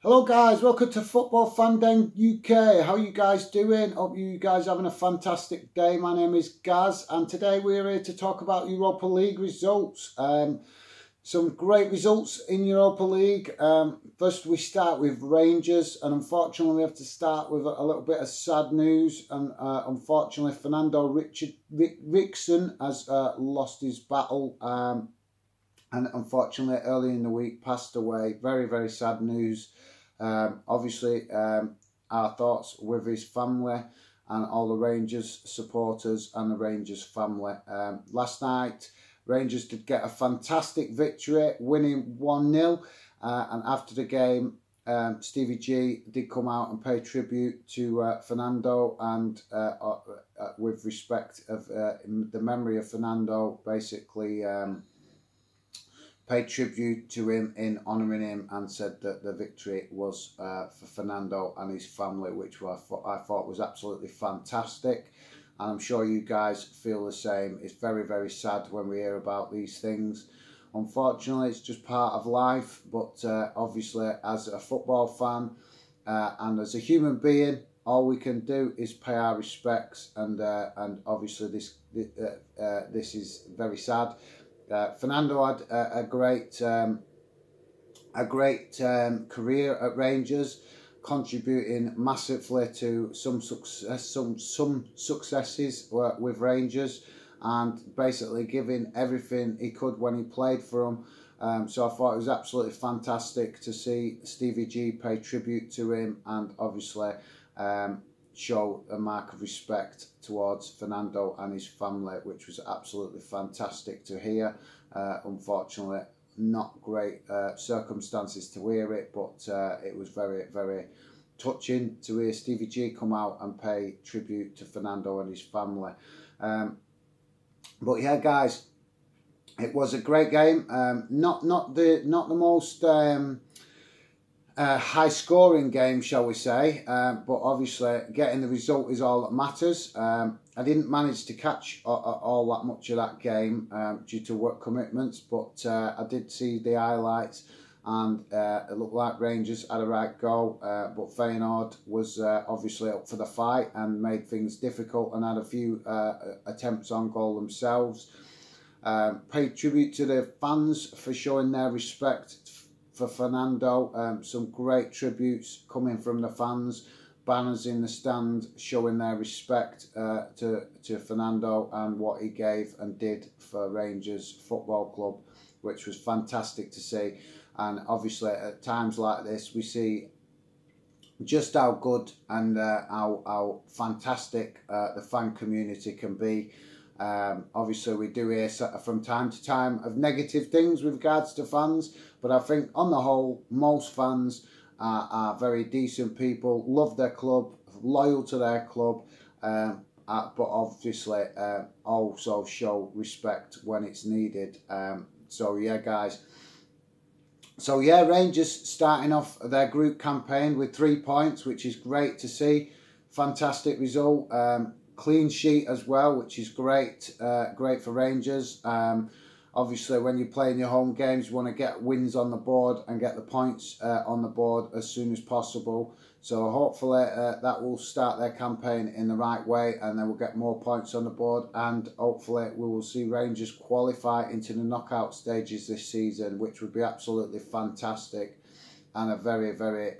Hello guys, welcome to Football Fan Den UK. How you guys doing? Hope you guys having a fantastic day. My name is Gaz and today we're here to talk about Europa League results. Some great results in Europa League. First we start with Rangers, and unfortunately we have to start with a little bit of sad news. And unfortunately Fernando Rickson has lost his battle and unfortunately early in the week passed away. Very, very sad news. Obviously our thoughts with his family and all the Rangers supporters and the Rangers family. Last night Rangers did get a fantastic victory, winning 1-0, and after the game Stevie G did come out and pay tribute to Fernando, and with respect of the memory of Fernando, basically paid tribute to him in honouring him, and said that the victory was for Fernando and his family, which I thought was absolutely fantastic. And I'm sure you guys feel the same. It's very, very sad when we hear about these things. Unfortunately, it's just part of life, but obviously as a football fan and as a human being, all we can do is pay our respects, and obviously this is very sad. Fernando had a great career at Rangers, contributing massively to some successes with Rangers, and basically giving everything he could when he played for them. So I thought it was absolutely fantastic to see Stevie G pay tribute to him, and obviously show a mark of respect towards Fernando and his family, which was absolutely fantastic to hear. Unfortunately, not great circumstances to hear it, but it was very, very touching to hear Stevie G come out and pay tribute to Fernando and his family. But yeah, guys, it was a great game. Not the most high scoring game, shall we say, but obviously getting the result is all that matters. I didn't manage to catch all that much of that game due to work commitments, but I did see the highlights, and it looked like Rangers had a right go, but Feyenoord was obviously up for the fight and made things difficult and had a few attempts on goal themselves. Paid tribute to the fans for showing their respect for Fernando. Some great tributes coming from the fans, banners in the stand showing their respect to Fernando and what he gave and did for Rangers Football Club, which was fantastic to see. And obviously at times like this we see just how good and how fantastic the fan community can be. Obviously we do hear from time to time of negative things with regards to fans, but I think on the whole most fans are very decent people, love their club, loyal to their club, but obviously also show respect when it's needed. So yeah, guys. So yeah, Rangers starting off their group campaign with 3 points, which is great to see. Fantastic result. Clean sheet as well, which is great. Great for Rangers. Obviously, when you play in your home games, you want to get wins on the board and get the points on the board as soon as possible. So hopefully that will start their campaign in the right way, and they will get more points on the board, and hopefully we will see Rangers qualify into the knockout stages this season, which would be absolutely fantastic and a very, very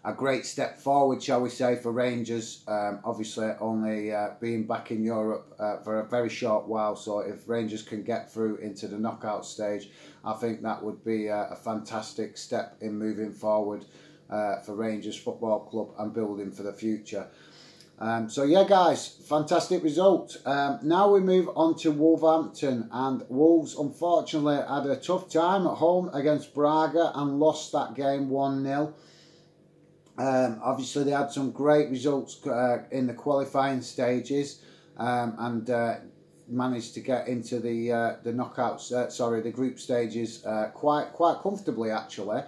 a great step forward, shall we say, for Rangers. Obviously only being back in Europe for a very short while, so if Rangers can get through into the knockout stage, I think that would be a fantastic step in moving forward for Rangers Football Club and building for the future. So yeah, guys, fantastic result. Now we move on to Wolverhampton, and Wolves unfortunately had a tough time at home against Braga and lost that game 1-0. Obviously they had some great results in the qualifying stages, and managed to get into the knockouts, the group stages quite comfortably actually.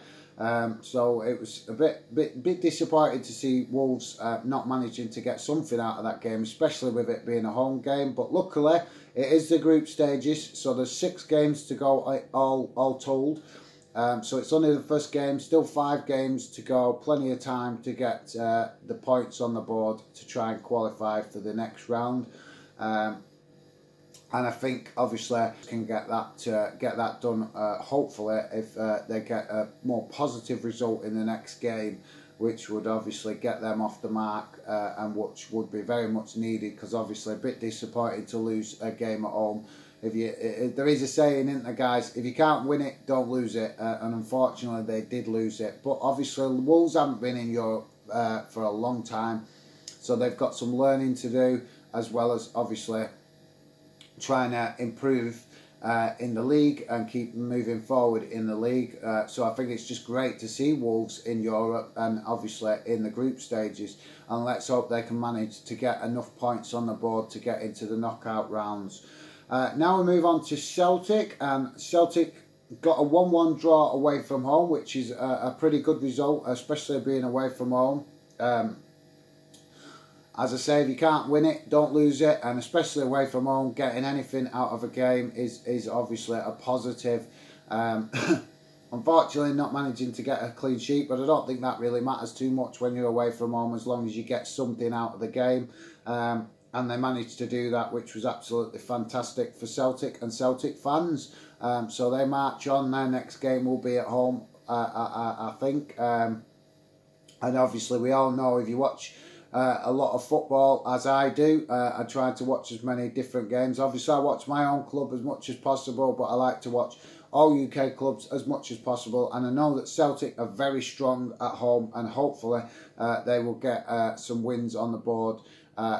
So it was a bit disappointed to see Wolves not managing to get something out of that game, especially with it being a home game. But luckily it is the group stages, so there's 6 games to go all told. So it's only the first game, still 5 games to go, plenty of time to get the points on the board to try and qualify for the next round. And I think obviously can get that done. Hopefully, if they get a more positive result in the next game, which would obviously get them off the mark, and which would be very much needed, because obviously a bit disappointed to lose a game at home. There is a saying, isn't there, guys? If you can't win it, don't lose it. And unfortunately, they did lose it. But obviously, Wolves haven't been in Europe for a long time, so they've got some learning to do, as well as obviously trying to improve in the league and keep moving forward in the league. So I think it's just great to see Wolves in Europe and obviously in the group stages. And let's hope they can manage to get enough points on the board to get into the knockout rounds. Now we move on to Celtic. Celtic got a 1-1 draw away from home, which is a pretty good result, especially being away from home. As I say, if you can't win it, don't lose it, and especially away from home, getting anything out of a game is obviously a positive. Unfortunately, not managing to get a clean sheet, but I don't think that really matters too much when you're away from home, as long as you get something out of the game. And they managed to do that, which was absolutely fantastic for Celtic and Celtic fans. So they march on. Their next game will be at home, I think. And obviously, we all know, if you watch a lot of football, as I do, I try to watch as many different games. Obviously, I watch my own club as much as possible, but I like to watch all UK clubs as much as possible. And I know that Celtic are very strong at home, and hopefully they will get some wins on the board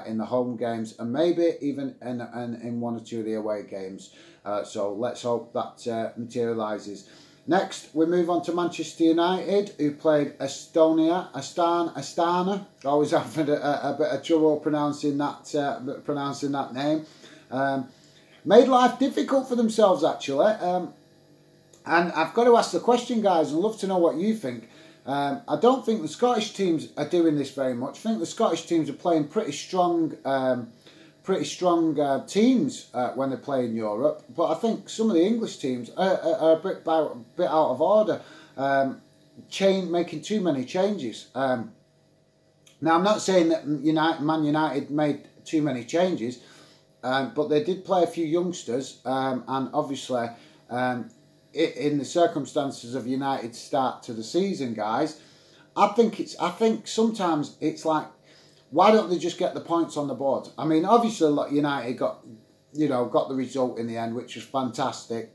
in the home games, and maybe even in 1 or 2 of the away games. So let's hope that materialises. Next, we move on to Manchester United, who played Astana. Always having a bit of trouble pronouncing that name. Made life difficult for themselves, actually. And I've got to ask the question, guys, and love to know what you think. I don't think the Scottish teams are doing this very much. I think the Scottish teams are playing pretty strong teams when they play in Europe, but I think some of the English teams are a bit out of order, making too many changes. Now, I'm not saying that Man United made too many changes, but they did play a few youngsters, and obviously, in the circumstances of United's start to the season, guys, I think sometimes it's like, why don't they just get the points on the board? I mean, obviously, United got the result in the end, which was fantastic.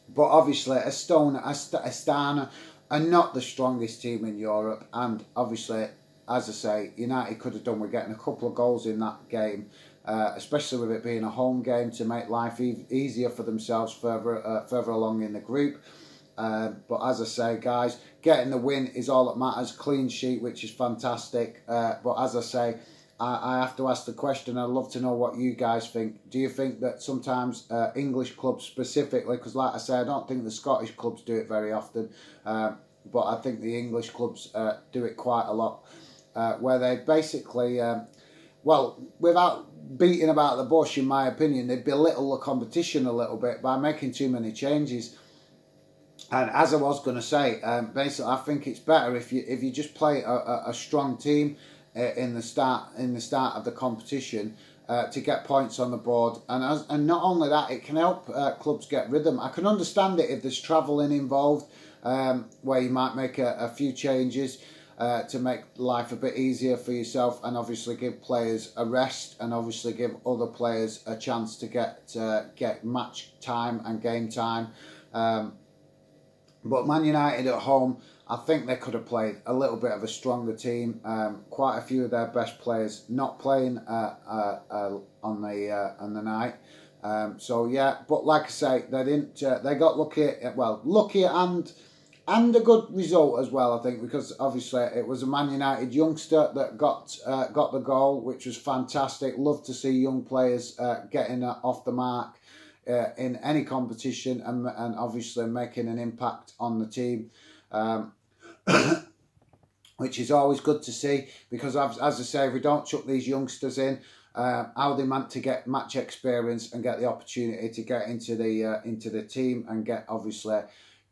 But obviously, Astana are not the strongest team in Europe, and obviously, as I say, United could have done with getting a couple of goals in that game, especially with it being a home game, to make life easier for themselves further along in the group. But as I say, guys, getting the win is all that matters. Clean sheet, which is fantastic. But as I say, I have to ask the question. I'd love to know what you guys think. Do you think that sometimes English clubs specifically, because like I say, I don't think the Scottish clubs do it very often, but I think the English clubs do it quite a lot, where they basically, without beating about the bush, in my opinion, they belittle the competition a little bit by making too many changes. And as I was going to say, basically, I think it's better if you just play a strong team in the start of the competition to get points on the board, and not only that, it can help clubs get rhythm. I can understand it if there's travelling involved, where you might make a few changes to make life a bit easier for yourself, and obviously give players a rest, and obviously give other players a chance to get match time and game time. But Man United at home, I think they could have played a little bit of a stronger team. Quite a few of their best players not playing on the night. So yeah, but like I say, they didn't. They got lucky. Lucky and a good result as well, I think, because obviously it was a Man United youngster that got the goal, which was fantastic. Love to see young players getting off the mark in any competition, and obviously making an impact on the team, which is always good to see, because as I say, if we don't chuck these youngsters in, how they meant to get match experience and get the opportunity to get into the team and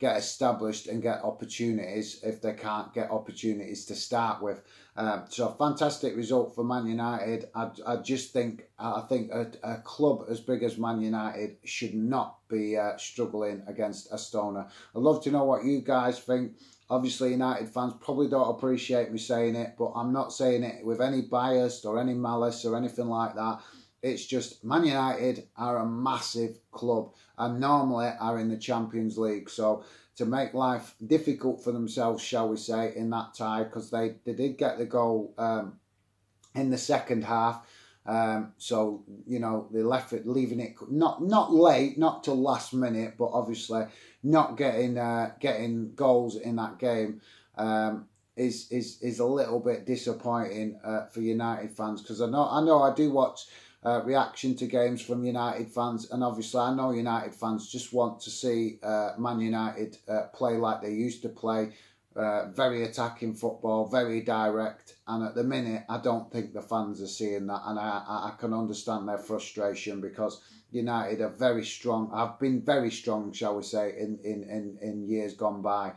get established and get opportunities if they can't get opportunities to start with. So fantastic result for Man United. I think a club as big as Man United should not be struggling against Astana. I'd love to know what you guys think. Obviously, United fans probably don't appreciate me saying it, but I'm not saying it with any bias or any malice or anything like that. It's just Man United are a massive club and normally are in the Champions League. So to make life difficult for themselves, shall we say, in that tie, because they did get the goal in the second half. So, you know, they left it, leaving it not late, not till last minute, but obviously not getting goals in that game is a little bit disappointing for United fans, because I know I do watch reaction to games from United fans, and obviously I know United fans just want to see Man United play like they used to play, very attacking football, very direct, and at the minute I don't think the fans are seeing that, and I can understand their frustration, because United are very strong, have been very strong, shall we say, in years gone by.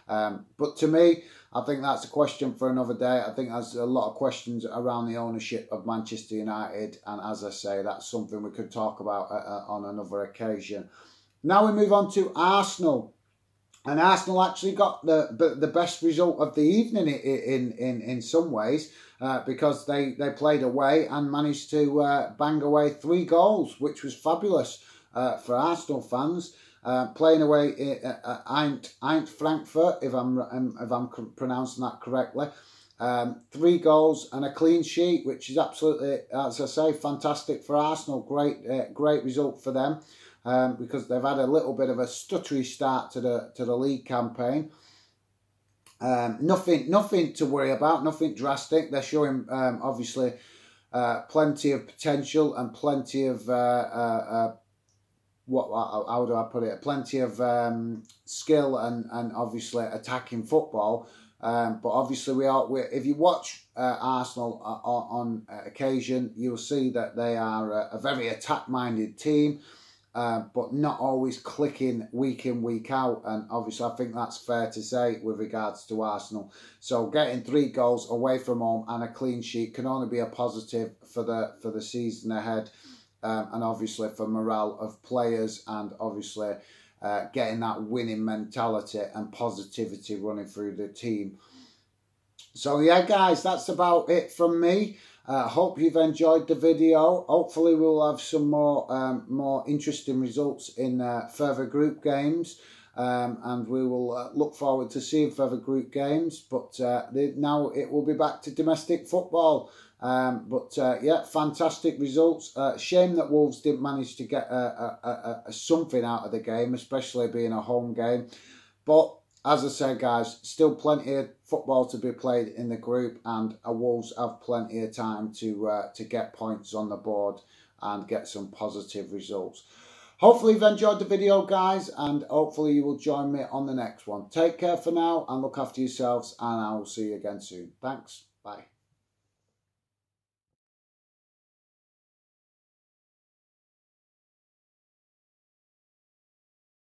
But to me, I think that's a question for another day. I think there's a lot of questions around the ownership of Manchester United, and as I say, that's something we could talk about on another occasion. Now we move on to Arsenal. And Arsenal actually got the best result of the evening in some ways, because they played away and managed to bang away 3 goals, which was fabulous for Arsenal fans. Playing away at Eintracht Frankfurt, if I'm pronouncing that correctly. 3 goals and a clean sheet, which is absolutely, as I say, fantastic for Arsenal. Great result for them. Because they've had a little bit of a stuttery start to the league campaign. Nothing to worry about, nothing drastic. They're showing obviously plenty of potential and plenty of how do I put it? Plenty of skill and obviously attacking football. But obviously if you watch Arsenal on occasion, you'll see that they are a very attack-minded team. But not always clicking week in, week out. And obviously I think that's fair to say with regards to Arsenal. So getting 3 goals away from home and a clean sheet can only be a positive for the season ahead. And obviously for morale of players, and obviously getting that winning mentality and positivity running through the team. So yeah, guys, that's about it from me. Hope you've enjoyed the video. Hopefully we'll have some more interesting results in further group games, and we will look forward to seeing further group games. But now it will be back to domestic football. Yeah, fantastic results. Shame that Wolves didn't manage to get something out of the game, especially being a home game. But as I say, guys, still plenty of football to be played in the group, and Wolves have plenty of time to get points on the board and get some positive results. Hopefully you've enjoyed the video, guys, and hopefully you will join me on the next one. Take care for now and look after yourselves, and I will see you again soon. Thanks. Bye.